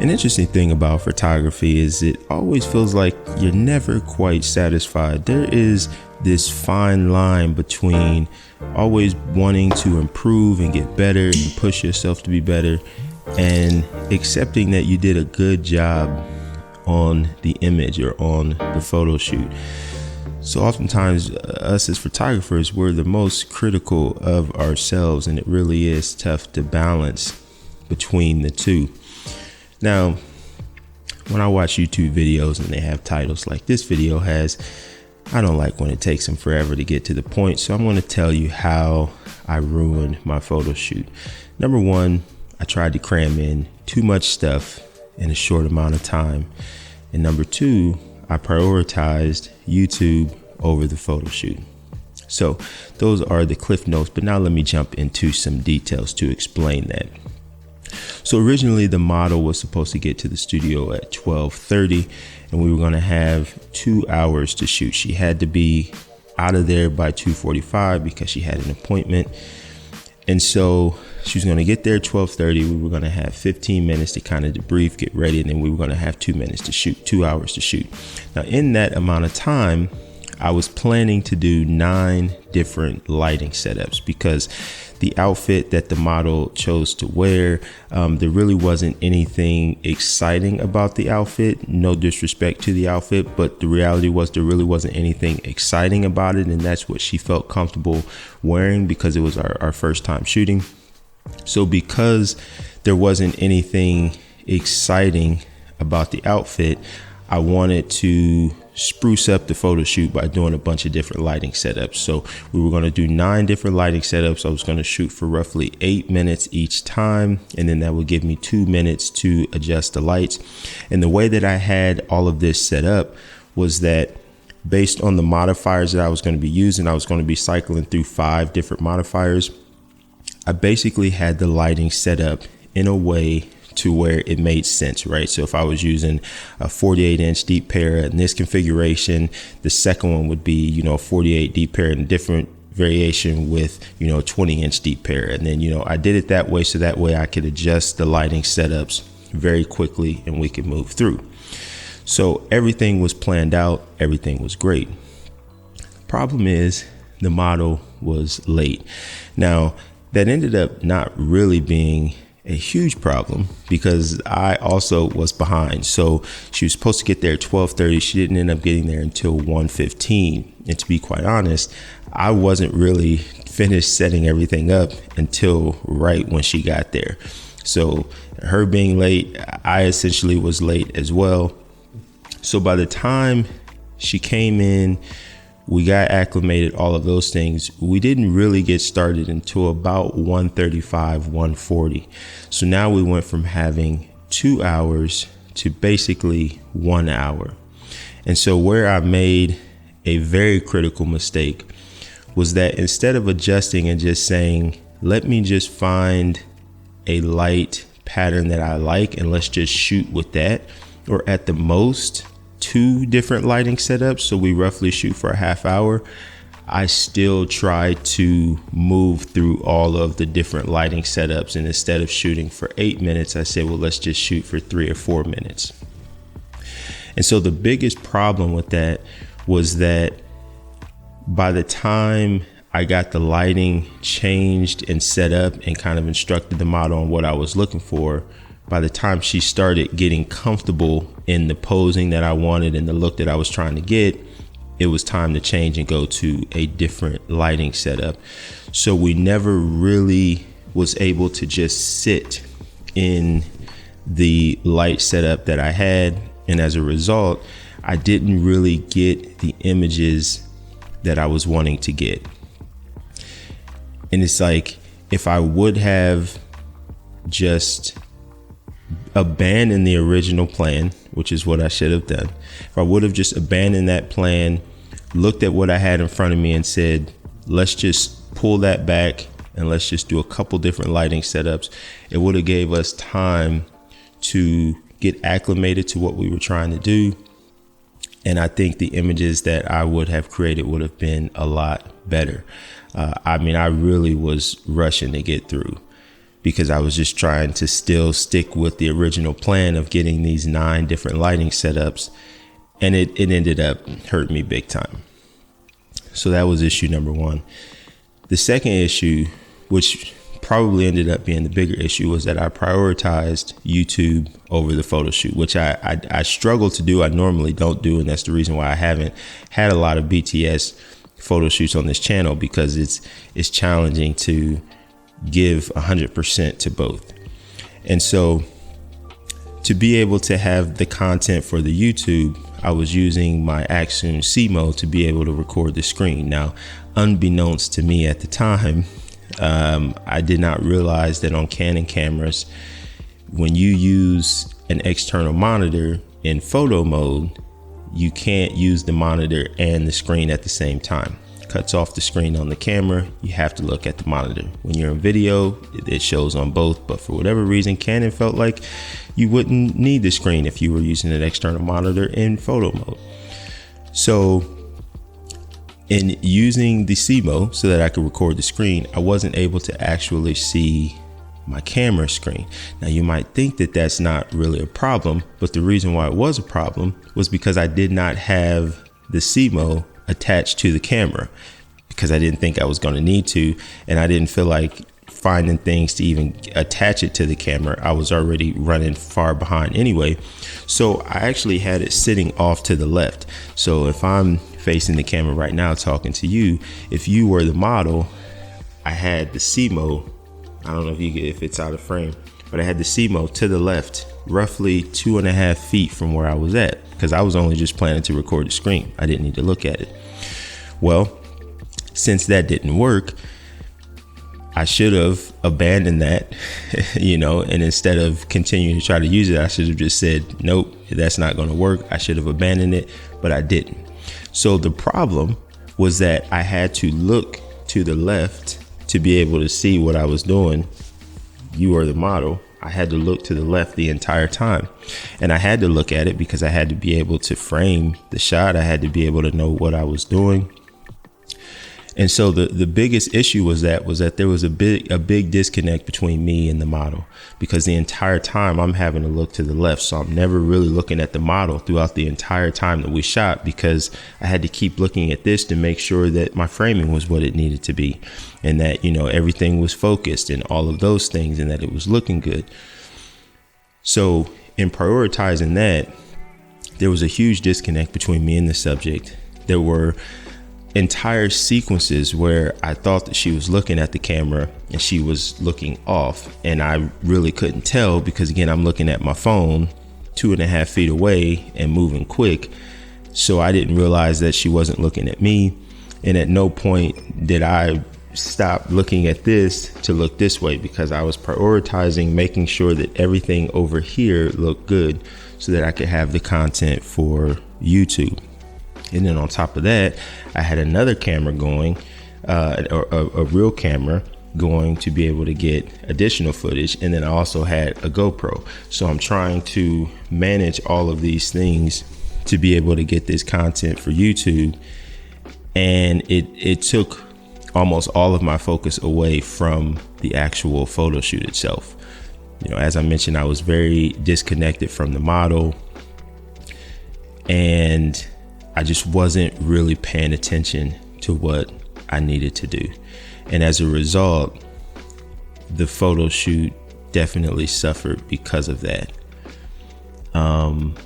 An interesting thing about photography is it always feels like you're never quite satisfied. There is this fine line between always wanting to improve and get better and push yourself to be better, and accepting that you did a good job on the image or on the photo shoot. So oftentimes us as photographers, we're the most critical of ourselves, and it really is tough to balance between the two. Now, when I watch YouTube videos and they have titles like this video has, I don't like when it takes them forever to get to the point. So I'm going to tell you how I ruined my photo shoot. Number one, I tried to cram in too much stuff in a short amount of time. And number two, I prioritized YouTube over the photo shoot. So those are the cliff notes, but now let me jump into some details to explain that. So originally the model was supposed to get to the studio at 12:30, and we were going to have 2 hours to shoot. She had to be out of there by 2:45 because she had an appointment. And so she was going to get there at 12:30. We were going to have 15 minutes to kind of debrief, get ready, and then we were going to have 2 minutes to shoot, 2 hours to shoot. Now in that amount of time, I was planning to do 9 different lighting setups because the outfit that the model chose to wear, there really wasn't anything exciting about the outfit. No disrespect to the outfit, but the reality was there really wasn't anything exciting about it, and that's what she felt comfortable wearing because it was our first time shooting. So because there wasn't anything exciting about the outfit, I wanted to spruce up the photo shoot by doing a bunch of different lighting setups. So we were going to do 9 different lighting setups. I was going to shoot for roughly 8 minutes each time, and then that would give me 2 minutes to adjust the lights. And the way that I had all of this set up was that based on the modifiers that I was going to be using, I was going to be cycling through 5 different modifiers. I basically had the lighting set up in a way to where it made sense, right? So if I was using a 48-inch deep pair in this configuration, the second one would be, 48 deep pair in a different variation with, 20-inch deep pair. And then, I did it that way so that way I could adjust the lighting setups very quickly and we could move through. So everything was planned out. Everything was great. Problem is the model was late. Now that ended up not really being a huge problem because I also was behind. So she was supposed to get there at 12:30. She didn't end up getting there until 1:15. And to be quite honest, I wasn't really finished setting everything up until right when she got there. So her being late, I essentially was late as well. So by the time she came in, we got acclimated, all of those things. We didn't really get started until about 1:35, 1:40. So now we went from having 2 hours to basically 1 hour. And so where I made a very critical mistake was that instead of adjusting and just saying, let me just find a light pattern that I like and let's just shoot with that, or at the most 2 different lighting setups, so we roughly shoot for a half hour, I still try to move through all of the different lighting setups. And instead of shooting for 8 minutes, I said, well, let's just shoot for 3 or 4 minutes. And so the biggest problem with that was that by the time I got the lighting changed and set up and kind of instructed the model on what I was looking for, by the time she started getting comfortable in the posing that I wanted and the look that I was trying to get, it was time to change and go to a different lighting setup. So we never really was able to just sit in the light setup that I had. And as a result, I didn't really get the images that I was wanting to get. And it's like, if I would have just abandoned the original plan, which is what I should have done, if I would have just abandoned that plan, looked at what I had in front of me and said, let's just pull that back and let's just do a couple different lighting setups, it would have gave us time to get acclimated to what we were trying to do. And I think the images that I would have created would have been a lot better. I really was rushing to get through. because I was just trying to still stick with the original plan of getting these 9 different lighting setups, and it ended up hurting me big time. So that was issue number 1. The second issue, which probably ended up being the bigger issue, was that I prioritized YouTube over the photo shoot, which I struggle to do. I normally don't do, and that's the reason why I haven't had a lot of BTS photo shoots on this channel, because it's challenging to give 100% to both. And so to be able to have the content for the YouTube, I was using my Action C mode to be able to record the screen. Now, unbeknownst to me at the time, I did not realize that on Canon cameras, when you use an external monitor in photo mode, you can't use the monitor and the screen at the same time. Cuts off the screen on the camera. You have to look at the monitor. When you're in video, it shows on both, but for whatever reason, Canon felt like you wouldn't need the screen if you were using an external monitor in photo mode. So in using the C mode so that I could record the screen, I wasn't able to actually see my camera screen. Now, you might think that that's not really a problem, but the reason why it was a problem was because I did not have the C mode attached to the camera, because I didn't think I was going to need to, and I didn't feel like finding things to even attach it to the camera. I was already running far behind anyway, so I actually had it sitting off to the left. So if I'm facing the camera right now talking to you, if you were the model, I had the C mode. I don't know if it's out of frame, but I had the C mode to the left, roughly 2.5 feet from where I was at, because I was only just planning to record the screen. I didn't need to look at it. Well, since that didn't work, I should have abandoned that, and instead of continuing to try to use it, I should have just said, nope, that's not going to work. I should have abandoned it, but I didn't. So the problem was that I had to look to the left to be able to see what I was doing. You are the model. I had to look to the left the entire time, and I had to look at it because I had to be able to frame the shot. I had to be able to know what I was doing. And so the biggest issue was that there was a big disconnect between me and the model, because the entire time I'm having to look to the left. So I'm never really looking at the model throughout the entire time that we shot, because I had to keep looking at this to make sure that my framing was what it needed to be, and that, everything was focused and all of those things, and that it was looking good. So in prioritizing that, there was a huge disconnect between me and the subject. There were entire sequences where I thought that she was looking at the camera and she was looking off, and I really couldn't tell, because again, I'm looking at my phone 2.5 feet away and moving quick. So I didn't realize that she wasn't looking at me, and at no point did I stop looking at this to look this way, because I was prioritizing making sure that everything over here looked good so that I could have the content for YouTube. And then on top of that, I had another camera going, a real camera going, to be able to get additional footage. And then I also had a GoPro. So I'm trying to manage all of these things to be able to get this content for YouTube. And it took almost all of my focus away from the actual photo shoot itself. As I mentioned, I was very disconnected from the model, and I just wasn't really paying attention to what I needed to do. And as a result, the photo shoot definitely suffered because of that. And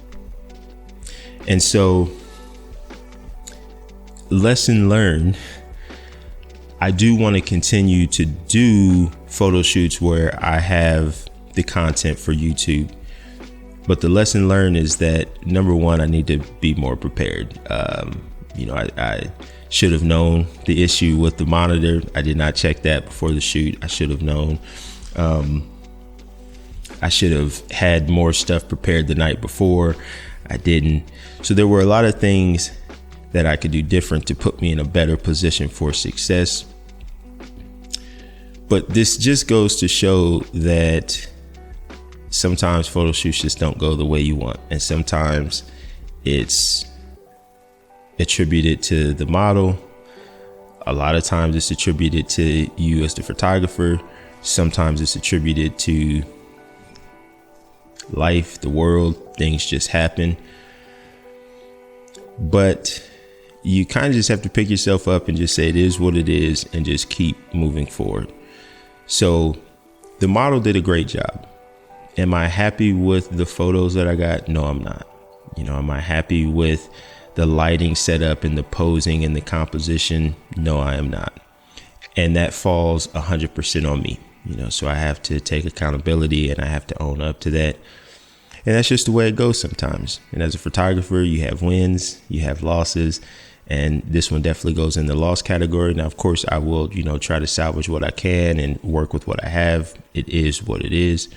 so, lesson learned, I do want to continue to do photo shoots where I have the content for YouTube. But the lesson learned is that, number one, I need to be more prepared. I should have known the issue with the monitor. I did not check that before the shoot. I should have known. I should have had more stuff prepared the night before. I didn't. So there were a lot of things that I could do different to put me in a better position for success. But this just goes to show that sometimes photo shoots just don't go the way you want. And sometimes it's attributed to the model. A lot of times it's attributed to you as the photographer. Sometimes it's attributed to life, the world, things just happen. But you kind of just have to pick yourself up and just say it is what it is and just keep moving forward. So the model did a great job. Am I happy with the photos that I got? No, I'm not. Am I happy with the lighting setup and the posing and the composition? No, I am not. And that falls 100% on me. So I have to take accountability and I have to own up to that. And that's just the way it goes sometimes. And as a photographer, you have wins, you have losses, and this one definitely goes in the loss category. Now, of course, I will, try to salvage what I can and work with what I have. It is what it is.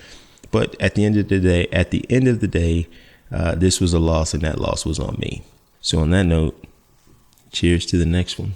But at the end of the day, this was a loss, and that loss was on me. So on that note, cheers to the next one.